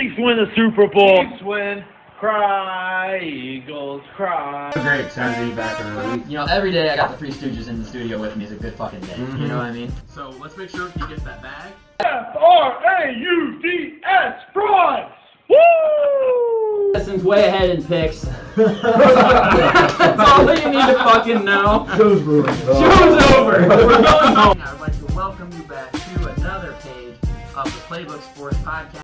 Chiefs win the Super Bowl. Chiefs win. Cry, Eagles, cry. Great, excited to be back in the week. You know, every day I got the Three Stooges in the studio with me is a good fucking day. Mm-hmm. You know what I mean? So let's make sure he gets that bag. Frauds, frauds. Woo! Justin's way ahead in picks. That's all that you need to fucking know. Show's ruined. Show's over. We're going home. I'd like to welcome you back to another page of the Playbook Sports Podcast.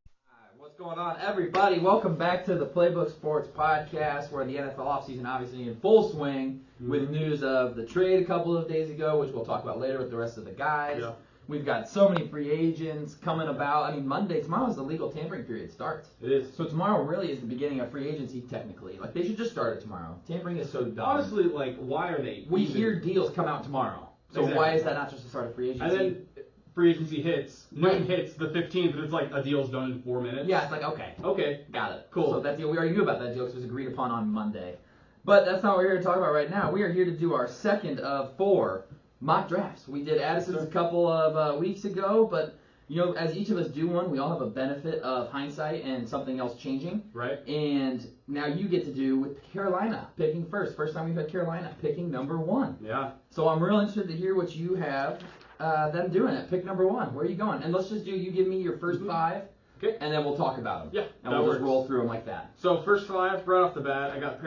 What's going on, everybody? Welcome back to the Playbook Sports Podcast, where the NFL offseason obviously in full swing with news of the trade a couple of days ago, which we'll talk about later with the rest of the guys. Yeah. We've got so many free agents coming about. I mean, tomorrow is the legal tampering period starts. It is. So tomorrow really is the beginning of free agency, technically. Like, they should just start it tomorrow. Tampering is so dumb. Honestly, like, why are they? We even- hear deals come out tomorrow. So Exactly. why is that not just the start of free agency? And then free agency hits. Noon hits the 15th, and it's like a deal's done in 4 minutes. Yeah, it's like, okay, Okay. got it. Cool. So that deal, we already knew about that deal because it was agreed upon on Monday. But that's not what we're here to talk about right now. We are here to do our second of 4 mock drafts. We did Addison's a couple of weeks ago, but you know, as each of us do one, we all have a benefit of hindsight and something else changing. Right. And now you get to do with Carolina picking first. First time we've had Carolina picking number 1. Yeah. So I'm real interested to hear what you have them doing at pick number 1. Where are you going? And let's just do, you give me your first 5, Okay. and then we'll talk about them. Yeah, And that we'll works. just roll through them like that. So first 5, right off the bat, I got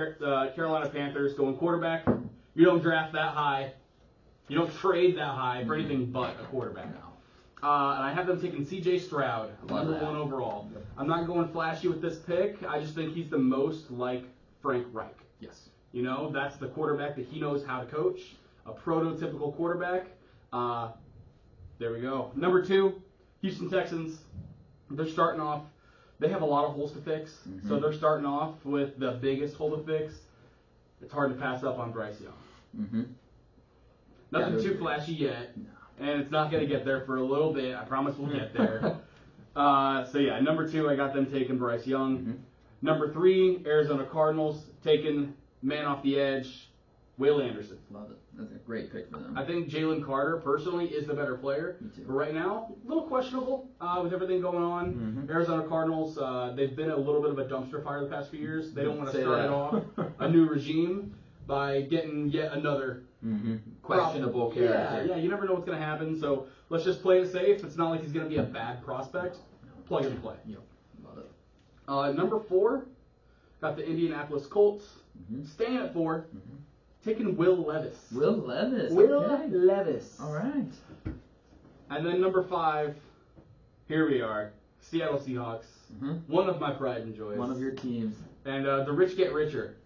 Carolina Panthers going quarterback. You don't draft that high. You don't trade that high for anything but a quarterback. No. And I have them taking C.J. Stroud, Love number that. 1 overall. I'm not going flashy with this pick. I just think he's the most like Frank Reich. Yes. You know, that's the quarterback that he knows how to coach, a prototypical quarterback. There we go. Number 2, Houston Texans. They're starting off. They have a lot of holes to fix, so they're starting off with the biggest hole to fix. It's hard to pass up on Bryce Young. Mm-hmm. Nothing Yeah, too flashy yet, and it's not going to get there for a little bit. I promise we'll get there. So yeah, number 2, I got them taking Bryce Young. Mm-hmm. Number 3, Arizona Cardinals taking man off the edge, Will Anderson. Love it. That's a great pick for them. I think Jalen Carter personally is the better player. Me too. But right now, a little questionable with everything going on. Arizona Cardinals, they've been a little bit of a dumpster fire the past few years. They don't want to Say start that. it off a new regime by getting yet another Questionable character. Yeah, you never know what's going to happen. So let's just play it safe. It's not like he's going to be a bad prospect. Plug and play. Yep. Love it. Number 4, got the Indianapolis Colts. Staying at 4, taking Will Levis. Will Levis. Will Okay. Levis. All right. And then number 5, here we are, Seattle Seahawks. One of my pride and joys. One of your teams. And the rich get richer.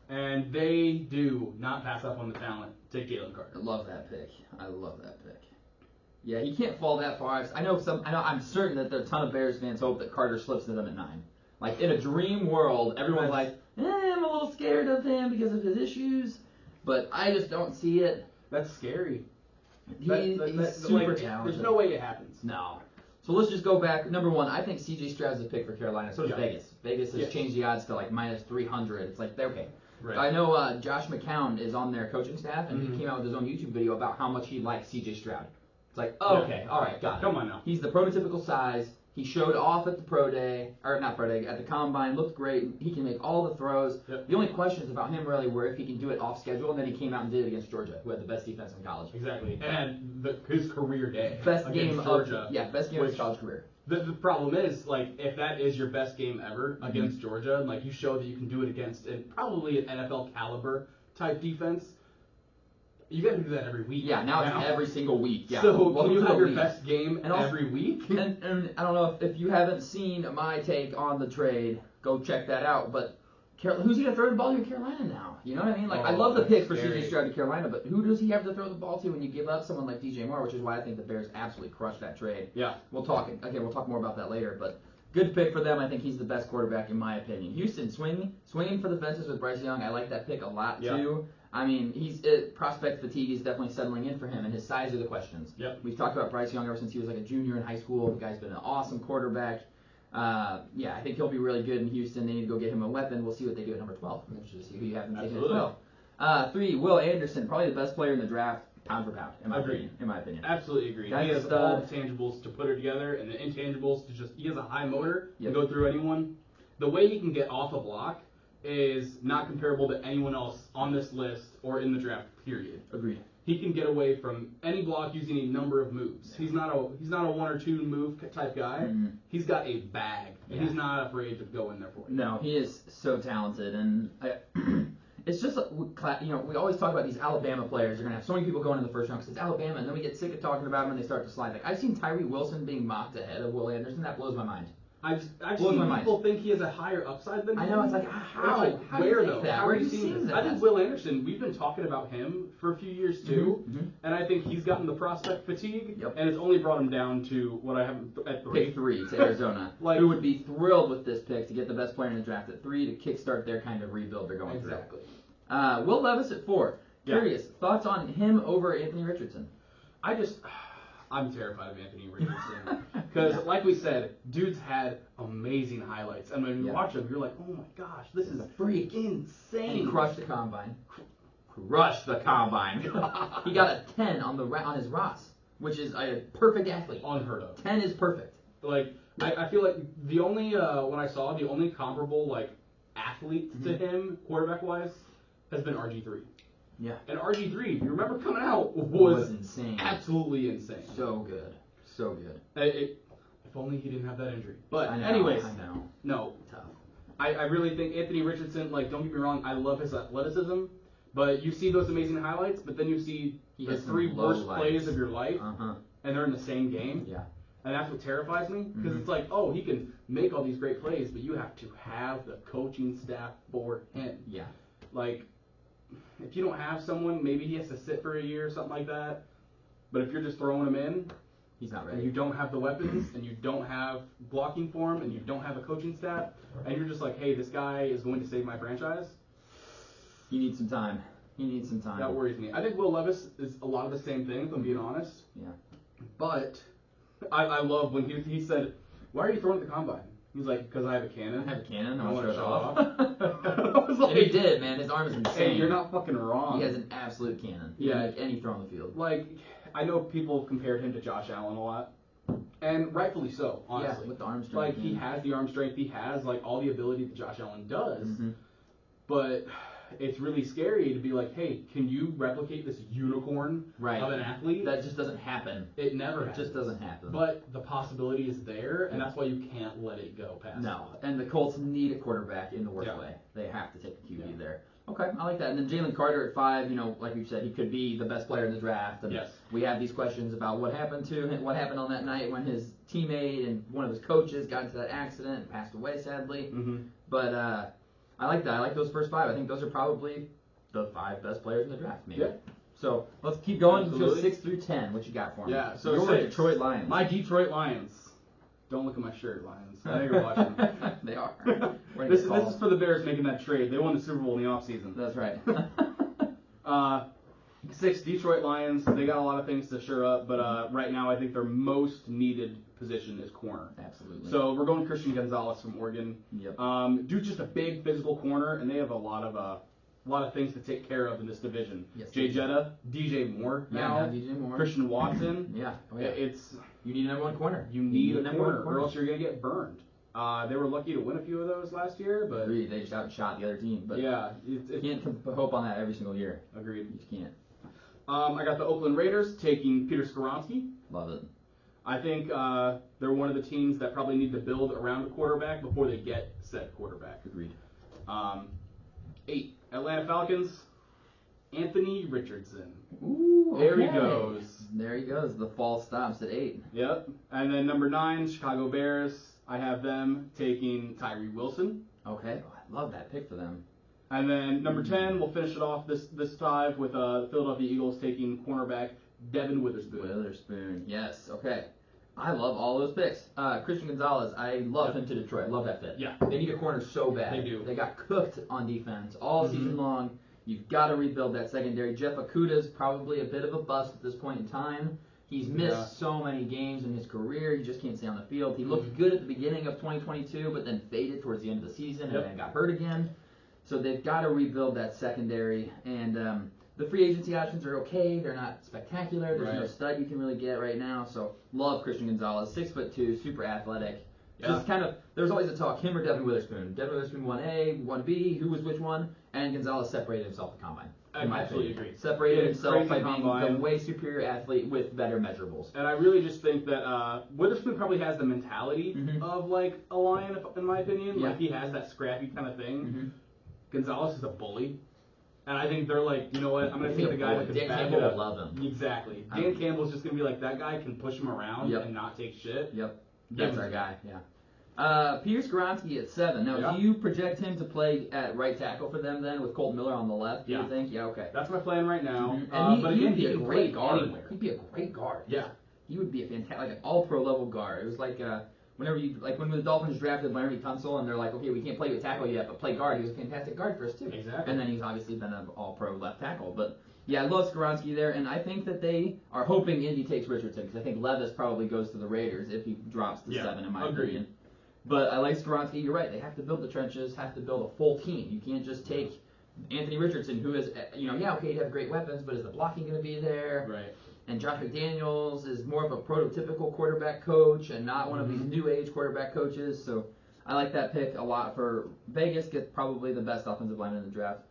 And they do not pass up on the talent. Take Jalen Carter. I love that pick. I love that pick. Yeah, he can't fall that far. I'm certain that there are a ton of Bears fans hope that Carter slips to them at 9. Like, in a dream world, everyone's like, I'm a little scared of him because of his issues. But I just don't see it. That's scary. He's super talented. There's no way it happens. No. So let's just go back. Number 1, I think C.J. Stroud's a pick for Carolina. So does Yeah. Vegas. Vegas has Yes. changed the odds to like minus 300. It's like, they're okay. Right. I know Josh McCown is on their coaching staff, and he came out with his own YouTube video about how much he likes C.J. Stroud. It's like, oh, Yeah. okay, all right, got it. Come on now. He's the prototypical size. He showed off at the pro day, or not pro day, at the combine. Looked great. He can make all the throws. Yep. The only questions about him really were if he can do it off schedule, and then he came out and did it against Georgia, who had the best defense in college. Exactly. And his career day. Best against game Georgia. best game of his which- college career. The problem is, like, if that is your best game ever against Georgia, and, like, you show that you can do it against probably an NFL caliber type defense, you got to do that every week. Yeah, now it's every single week. Yeah. So Well, can you through have the your week. best game And also- every week? And I don't know if you haven't seen my take on the trade, go check that out. But who's he going to throw the ball to in Carolina now? You know what I mean? Like, I love the pick for scary. C.J. Stroud to Carolina, but who does he have to throw the ball to when you give up someone like DJ Moore, which is why I think the Bears absolutely crushed that trade. Yeah. We'll talk more about that later, but good pick for them. I think he's the best quarterback in my opinion. Houston swinging for the fences with Bryce Young. I like that pick a lot too. I mean, prospect fatigue is definitely settling in for him, and his size are the questions. Yep. We've talked about Bryce Young ever since he was like a junior in high school. The guy's been an awesome quarterback. Yeah, I think he'll be really good in Houston. They need to go get him a weapon. We'll see what they do at number 12. I'm interested to see who you have them taking at Absolutely. 12. 3, Will Anderson, probably the best player in the draft. pound for pound, in my Agreed. opinion. In my opinion. Absolutely agree. Guy's He a has stud. all the tangibles to put it together, and the intangibles to just. He has a high motor Yep. to go through anyone. The way he can get off a block is not comparable to anyone else on this list or in the draft. Period. Agreed. He can get away from any block using a number of moves. He's not a one or two move type guy. Mhm. He's got a bag, and Yeah. he's not afraid to go in there for it. No, he is so talented, and it's just we always talk about these Alabama players. You're gonna have so many people going in the first round because it's Alabama, and then we get sick of talking about them and they start to slide. Like I've seen Tyree Wilson being mocked ahead of Will Anderson. That blows my mind. I've Blows my seen mind. people think he has a higher upside than him. I know, it's like, But how? it's like, How do you where think though? that? How Where have you have you seen seen this? that? I think Will Anderson. We've been talking about him for a few years too, Mhm. and I think he's gotten the prospect fatigue, Yep. and it's only brought him down to what I have at 3. Pick 3 to Arizona, Like- who would be thrilled with this pick to get the best player in the draft at 3 to kickstart their kind of rebuild they're going Exactly. through. Will Levis at 4. Yeah. Curious thoughts on him over Anthony Richardson? I'm terrified of Anthony Richardson because, like we said, dude's had amazing highlights, and when you Yeah. watch him, you're like, oh my gosh, this is a freak. insane. And he crushed the combine. Crushed the combine. He got a 10 on his Ross, which is a perfect athlete. Unheard of. 10 is perfect. Like I feel like the only when I saw the only comparable like athlete to Mm-hmm. him quarterback wise has been RG3. Yeah. And RG3, if you remember coming out, Was was insane. absolutely insane. So good. So good. If only he didn't have that injury. But I know, anyways, I know. no, Tough. I really think Anthony Richardson. Like, don't get me wrong, I love his athleticism, but you see those amazing highlights, but then you see He the has some 3 low worst lights. plays of your life, Uh-huh. and they're in the same game. Yeah. And that's what terrifies me, because Mhm. it's like, oh, he can make all these great plays, but you have to have the coaching staff for him. Yeah. Like, if you don't have someone, maybe he has to sit for a year or something like that. But if you're just throwing him in, He's not and you ready. don't have the weapons, and you don't have blocking for him, and you don't have a coaching staff, and you're just like, hey, this guy is going to save my franchise, He needs some time. He needs some time. that worries me. I think Will Levis is a lot of the same thing, if I'm being honest. Yeah. But I love when he said, why are you throwing at the combine? He's like, because I have a cannon. I have a cannon. I I want wanna to show show it off. I was like, And he did, man. His arm is insane. hey, you're not fucking wrong. He has an absolute cannon. He Yeah. can make any throw on the field. Like, I know people have compared him to Josh Allen a lot, and rightfully so, honestly. Yeah, with the arm strength. Like, he has the arm strength, he has, like, all the ability that Josh Allen does, Mhm. but it's really scary to be like, hey, can you replicate this unicorn Right. of an athlete? That just doesn't happen. It never It happens. just doesn't happen. But the possibility is there, and that's why you can't let it go past. No, and the Colts need a quarterback in the worst Yeah. way. They have to take a QB Yeah. there. Okay, I like that. And then Jalen Carter at 5, like we've said, he could be the best player in the draft. And Yes. we have these questions about what happened to him, what happened on that night when his teammate and one of his coaches got into that accident and passed away, sadly. Mm-hmm. But I like that. I like those first 5. I think those are probably the 5 best players in the draft, maybe. Yeah. So let's keep going. Let's go Absolutely. 6 through 10. What you got for me? Yeah, so Your 6. Detroit Lions. My Detroit Lions. Don't look at my shirt, Lions. I know you're watching. They are. We're gonna This get is for the Bears making that trade. They won the Super Bowl in the offseason. That's right. 6 Detroit Lions. They got a lot of things to shore up, but right now I think their most needed position is corner. Absolutely. So we're going Christian Gonzalez from Oregon. Yep. Dude's just a big physical corner, and they have a lot of things to take care of in this division. Yes, Jay they do. Jetta, DJ Moore Yeah, now, now DJ Moore. Christian Watson. Yeah. Oh, yeah. It's You need a number 1 corner. you need a number corner, or else you're gonna get burned. They were lucky to win a few of those last year, but Agreed. They just outshot the other team. But yeah, you it's can't hope on that every single year. agreed. You just can't. I got the Oakland Raiders taking Peter Skoronski. Love it. I think they're one of the teams that probably need to build around a quarterback before they get said quarterback. Agreed. 8 Atlanta Falcons, Anthony Richardson. Ooh, There he okay. goes. There he goes. The fall stops at 8. Yep. And then number 9, Chicago Bears. I have them taking Tyree Wilson. Okay. Oh, I love that pick for them. And then number 10, we'll finish it off this 5 with the Philadelphia Eagles taking cornerback Devin Witherspoon. Witherspoon. Yes. Okay. I love all those picks. Christian Gonzalez, I love him to Detroit. I love that fit. Yeah. They need a corner so bad. They do. They got cooked on defense all Mhm. season long. You've got to rebuild that secondary. Jeff Okudah's probably a bit of a bust at this point in time. He's missed Yeah. so many games in his career. He just can't stay on the field. He looked Mhm. good at the beginning of 2022, but then faded towards the end of the season Yep. and then got hurt again. So they've got to rebuild that secondary. And The free agency options are okay. They're not spectacular. There's no Right. stud you can really get right now. So love Christian Gonzalez, 6'2", super athletic. Yeah. Just kind of, there's always a talk, him or Devin Witherspoon. Devin Witherspoon 1A, 1B, who was which one? And Gonzalez separated himself at Combine. I in my absolutely opinion. agree. Separated Yeah, himself crazy by being Combine. the way superior athlete with better measurables. And I really just think that Witherspoon probably has the mentality Mhm. of like a lion, in my opinion. Yeah. Like he has that scrappy kind of thing. Mhm. Gonzalez is a bully, and I think they're like, you know what? I'm gonna He's take a the guy bully. that can Dan back Campbell it up. will love him. Exactly. I Dan mean- Campbell's just gonna be like, that guy can push him around Yep. and not take shit. Yep, Give that's him- our guy, yeah. Pierce Goronsky at 7. Now, Yeah. do you project him to play at right tackle for them then with Colton Miller on the left, do Yeah. you think? Yeah, okay. That's my plan right now. Mhm. And but he again, would be a can great play guard. anywhere. He'd be a great guard. Yeah. He would be a fantastic, like an all-pro level guard. It was like whenever you, like when the Dolphins drafted Laremy Tunsil and they're like, okay, we can't play with tackle yet, but play guard. He was a fantastic guard for us too. Exactly. And then he's obviously been an all-pro left tackle. But yeah, I love Skoronski there, and I think that they are hoping Indy takes Richardson because I think Levis probably goes to the Raiders if he drops to 7 in my agreed. opinion. But I like Skoronski. You're right. They have to build the trenches, have to build a full team. You can't just take Anthony Richardson, who is, he'd have great weapons, but is the blocking going to be there? Right. And Josh McDaniels is more of a prototypical quarterback coach and not one of these new age quarterback coaches. So I like that pick a lot for Vegas. Gets probably the best offensive lineman in the draft.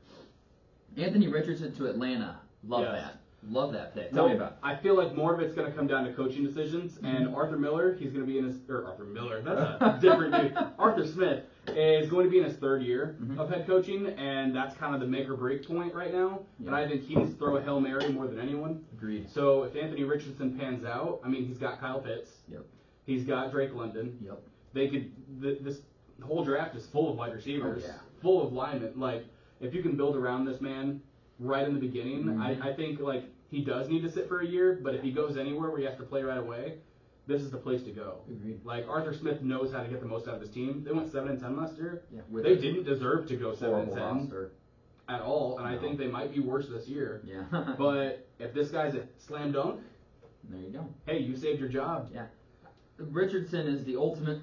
Anthony Richardson to Atlanta. Love Yes. that. Love that pick. Tell me about it. I feel like more of it's going to come down to coaching decisions, and Arthur Miller, he's going to be in his, or Arthur Miller, that's a different dude. Arthur Smith is going to be in his 3rd year of head coaching, and that's kind of the make or break point right now. Yeah. And I think he needs to throw a Hail Mary more than anyone. Agreed. So if Anthony Richardson pans out, I mean, he's got Kyle Pitts. Yep. He's got Drake London. Yep. They could, this whole draft is full of wide receivers, Oh, yeah. full of linemen. Like, if you can build around this man right in the beginning, Mhm. I think, like, he does need to sit for a year, but if he goes anywhere where he has to play right away, this is the place to go. Agreed. Like, Arthur Smith knows how to get the most out of his team. They went 7-10 last year. Yeah. With They a didn't deserve to go horrible 7-10 roster. at all, and I No. think they might be worse this year. Yeah. But if this guy's a slam dunk, there you go. hey, you saved your job. Yeah. Richardson is the ultimate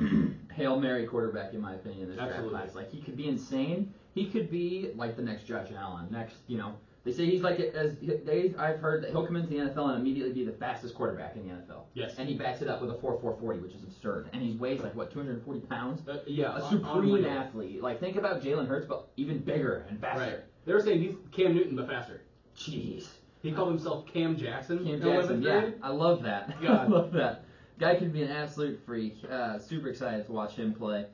Hail Mary quarterback, in my opinion, in this draft Absolutely. class. Like, he could be insane. He could be like the next Josh Allen. They say he's like, I've heard that he'll come into the NFL and immediately be the fastest quarterback in the NFL. Yes. And he backs it up with a 4.40, which is absurd. And he weighs like, what, 240 pounds? Yeah, A supreme unreal. athlete. Like, think about Jalen Hurts, but even bigger and faster. Right. They were saying he's Cam Newton, but faster. Jeez. He called himself Cam Jackson. Cam in Jackson, 11th yeah, grade. I love that. I God. love that. Guy could be an absolute freak. Super excited to watch him play.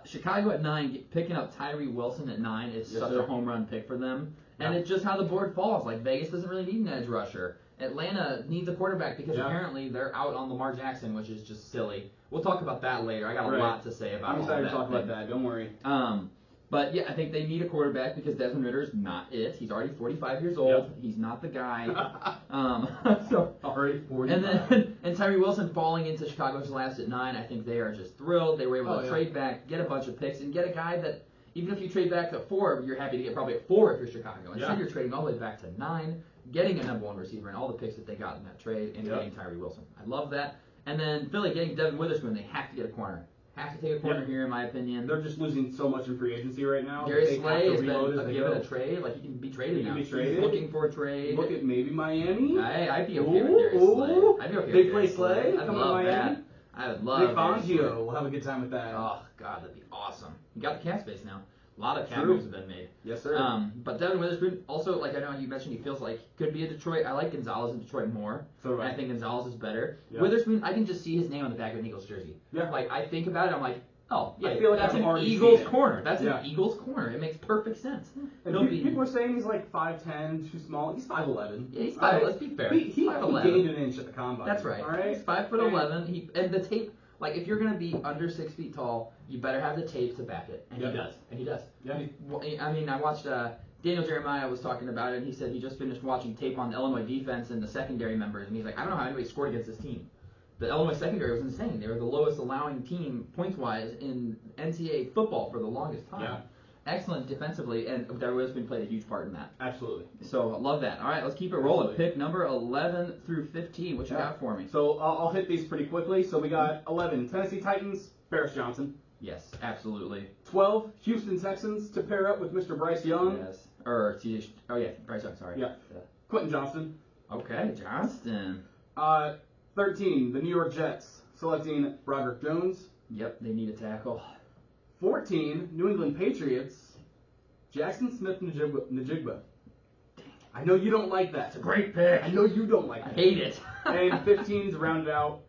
Chicago at 9, picking up Tyree Wilson at 9 is Yes, such sir. a home run pick for them. And Yeah. it's just how the board falls. Like, Vegas doesn't really need an edge rusher. Atlanta needs a quarterback because Yeah. apparently they're out on Lamar Jackson, which is just silly. We'll talk about that later. I got a Right. lot to say about I'm all excited that to talk about thing. that. Don't worry. But yeah, I think they need a quarterback because Desmond Ritter's not it. He's already 45 years old. Yep. He's not the guy. So Already 40. and then and Tyree Wilson falling into Chicago's last at 9, I think they are just thrilled. They were able to yeah. trade back, get a bunch of picks, and get a guy that even if you trade back to 4, you're happy to get probably at 4 if you're Chicago. Instead, Yeah. you're trading all the way back to 9, getting a number 1 receiver and all the picks that they got in that trade, and Yep. getting Tyree Wilson. I love that. And then Philly getting Devin Witherspoon. They have to get a corner. Have to take a corner Yep. here, in my opinion. They're just losing so much in free agency right now. Darius They have Slay to has reload as been they given go. a trade. Like, he can be traded He now. can be He's traded. looking for a trade. Look at maybe Miami. I'd be okay with Darius Slay. I'd be okay Big with play Darius Slay I'd coming to love Miami. that. I would love Nick Darius Slay. Fangio will have a good time with that. Oh, God, that'd be awesome. You got the cap space now. A lot of cap True. moves have been made. Yes, sir. But Devin Witherspoon, also, like I know you mentioned, he feels like could be a Detroit. I like Gonzalez in Detroit more. So do I. I think Gonzalez is better. Yeah. Witherspoon, I can just see his name on the back of an Eagles jersey. Yeah. Like, I think about it, I'm like, oh, yeah, I feel like that's I've an already Eagles seen it. corner. That's Yeah. an Eagles corner. It makes perfect sense. And He'll be- people are saying he's like 5'10", too small. He's 5'11". Yeah, he's All 5'11". right? Let's be fair. He 5'11". gained an inch at the combine. That's right. All right. He's 5'11". And the tape, like if you're gonna be under 6 feet tall, you better have the tape to back it. And Yep. he does. And he does. Yeah. Well, I mean, I watched Daniel Jeremiah was talking about it, and he said he just finished watching tape on the Illinois defense and the secondary members, and he's like, I don't know how anybody scored against this team. The Illinois secondary was insane. They were the lowest allowing team points-wise in NCAA football for the longest time. Yeah. Excellent defensively, and Devin Witherspoon played a huge part in that. Absolutely. So, I love that. All right, let's keep it rolling. Absolutely. Pick number 11 through 15. What you Yeah. got for me? So I'll hit these pretty quickly. So we got 11 Tennessee Titans, Paris Johnson. Yes, absolutely. 12 Houston Texans to pair up with Mr. Bryce Young. Yes. Or, oh yeah, Bryce Young, sorry. Yeah. Quentin Johnston. Okay, Johnston. 13, the New York Jets, selecting Broderick Jones. Yep, they need a tackle. 14, New England Patriots, Jackson Smith-Njigba. I know you don't like that. It's a great pick. I know you don't like I that. hate it. And 15 to round it out,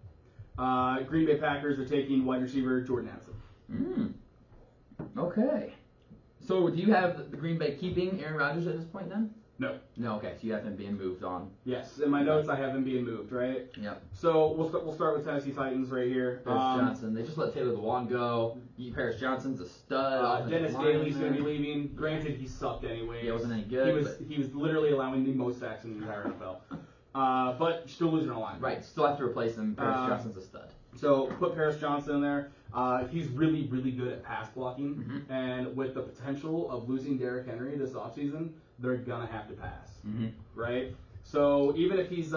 Green Bay Packers are taking wide receiver Jordan Addison. Okay. So do you have the Green Bay keeping Aaron Rodgers at this point then? No. No, okay, so you have him being moved on. Yes, in my notes I have him being moved, right? Yep. So we'll start with Tennessee Titans right here. Paris Johnson. They just let Taylor Lewan go. Paris Johnson's a stud. Dennis offensive Daly's going to be lineman. leaving. Granted, he sucked anyway. Yeah, wasn't any good. He was literally allowing the most sacks in the entire NFL. But still losing a line. Right, still have to replace him. Paris Johnson's a stud. So put Paris Johnson in there. He's really, really good at pass blocking. Mm-hmm. And with the potential of losing Derrick Henry this offseason, they're going to have to pass. Mm-hmm. Right? So even if he's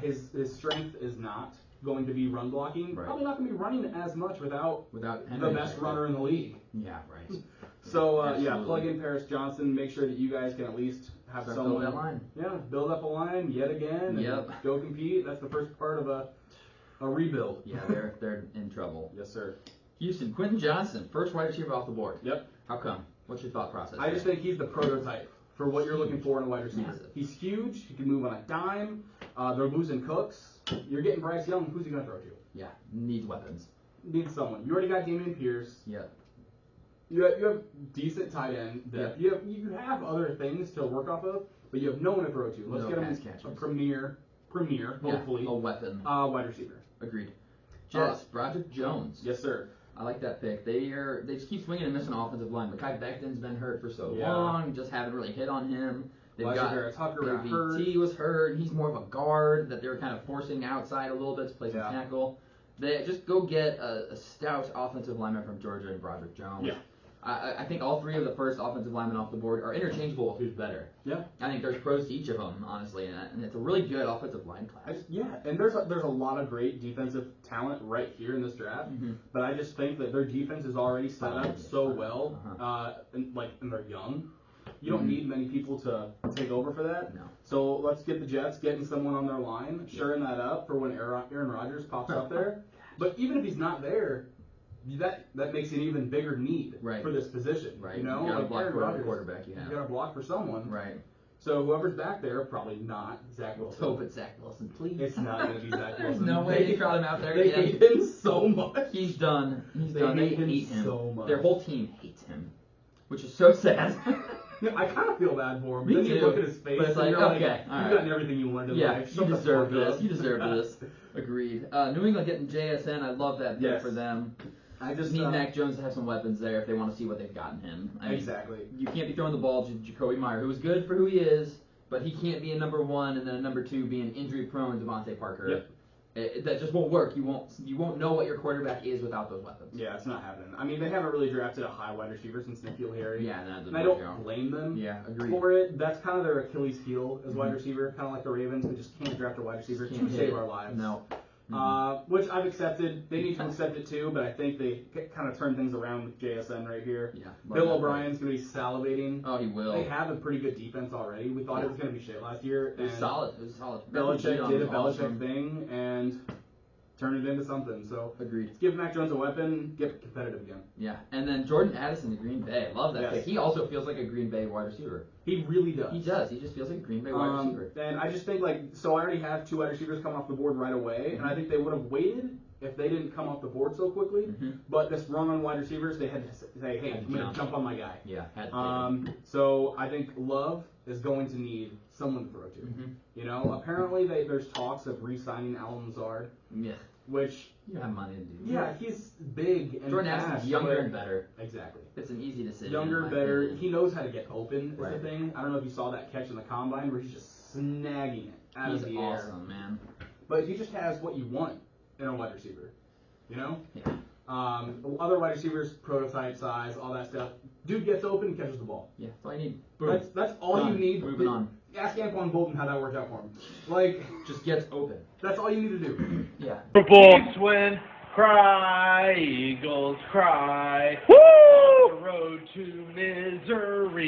his strength is not going to be run blocking, Right. probably not going to be running as much without Henry. the best runner in the league. Yeah, right. So yeah, Absolutely. plug in Paris Johnson. Make sure that you guys can at least have Start someone. building that line. Yeah, build up a line yet again. And Yep. Go compete. That's the first part of a rebuild. Yeah, they're in trouble. Yes, sir. Houston, Quentin Johnson, first wide receiver off the board. Yep. How come? What's your thought process? I just think he's the prototype for what you're looking for in a wide receiver. Massive. He's huge. He can move on a dime. They're losing Cooks. You're getting Bryce Young. Who's he going to throw to? Yeah, needs weapons. Needs someone. You already got Damian Pierce. Yep. You have decent tight end depth. Yep. You have other things to work off of, but you have no one to throw to. Let's No get pass him a catchers. premier, hopefully, Yeah, a weapon. wide receiver. Agreed. Jets, Broderick Jones. Yes, sir. I like that pick. They just keep swinging and missing offensive line. Mekhi Becton's been hurt for so Yeah. long. Just haven't really hit on him. They've Elijah got Vera Tucker got hurt. AVT was hurt. He's more of a guard that they were kind of forcing outside a little bit to play some Yeah. tackle. They just go get a stout offensive lineman from Georgia and Broderick Jones. Yeah. I think all three of the first offensive linemen off the board are interchangeable with who's better. Yeah. I think there's pros to each of them, honestly, and it's a really good offensive line class. And there's a lot of great defensive talent right here in this draft, Mhm. but I just think that their defense is already set up so well, Uh-huh. and they're young. You don't Mhm. need many people to take over for that. No. So let's get the Jets getting someone on their line, shoring that up for when Aaron Rodgers pops up there. But even if he's not there, that makes an even bigger need Right. for this position. Right. You know, You gotta like block Aaron for whatever Rodgers, quarterback you have. you got to block for someone. Right. So whoever's back there, probably not Zach Let's Wilson. hope it's Zach Wilson, please. It's not going to be Zach There's Wilson. no way they trot him out there They again. hate him so much. He's done. He's They done. They hate him hate him so much. Their whole team hates him, which is so sad. I kind of feel bad for him. Me Then you too. look at his face But it's and like, you're like, okay, all you've right. gotten everything you wanted in Yeah, life. you Shut the deserve fuck up. this. You deserve this. Agreed. New England getting JSN. I love that pick Yes. for them. I just Need Mac Jones to have some weapons there if they want to see what they've got in him. I mean, Exactly. you can't be throwing the ball to Jacoby Meyer, who is good for who he is, but he can't be a number one and then a number two being injury-prone Devontae Parker. Yep. That just won't work. You won't know what your quarterback is without those weapons. Yeah, it's not happening. I mean, they haven't really drafted a high wide receiver since N'Keal Harry. Yeah, that And I don't blame them Yeah, agreed. for it. That's kind of their Achilles heel as wide Mhm. receiver, kind of like the Ravens. We just can't draft a wide receiver Just to can't hit save it. our lives. No. Which I've accepted. They need to accept it too, but I think they kind of turn things around with JSN right here. Yeah. love Bill that O'Brien's going to be salivating. pick. Oh, he will. They have a pretty good defense already. We thought it was going to be shit last year. It was and solid. It was solid. Belichick did a was Belichick awesome. thing and turned it into something. So Agreed. let's give Mac Jones a weapon, get competitive again. Yeah. And then Jordan Addison to Green Bay. Love that Yes. pick. He also feels like a Green Bay wide receiver. He really does. He does. He just feels like a Green Bay wide receiver. And I just think so I already have two wide receivers come off the board right away, and I think they would have waited if they didn't come off the board so quickly. Mhm. But this run on wide receivers, they had to say, hey, Had to I'm going jump. to jump on my guy. Yeah. Had to take him. So I think Love is going to need someone to throw to. Mhm. You know, apparently there's talks of re-signing Alan Lazard, Yeah. which, You don't have money to do. yeah, he's big and Jordan fast, Addison's younger but- and better. Exactly. It's an easy decision. Younger, in my better. opinion. He knows how to get open is Right. the thing. I don't know if you saw that catch in the combine where he's just snagging it out He's of the awesome, air. man. But he just has what you want in a wide receiver. You know? Yeah. Other wide receivers, prototype size, all that stuff. Dude gets open and catches the ball. Yeah. That's all you need. Boom. That's all Done. you need. Moving on. Ask Anquan Bolden how that worked out for him. Like, Just gets open. that's all you need to do. Yeah. Football. Chiefs win. Cry, Eagles cry. Woo! The road to misery.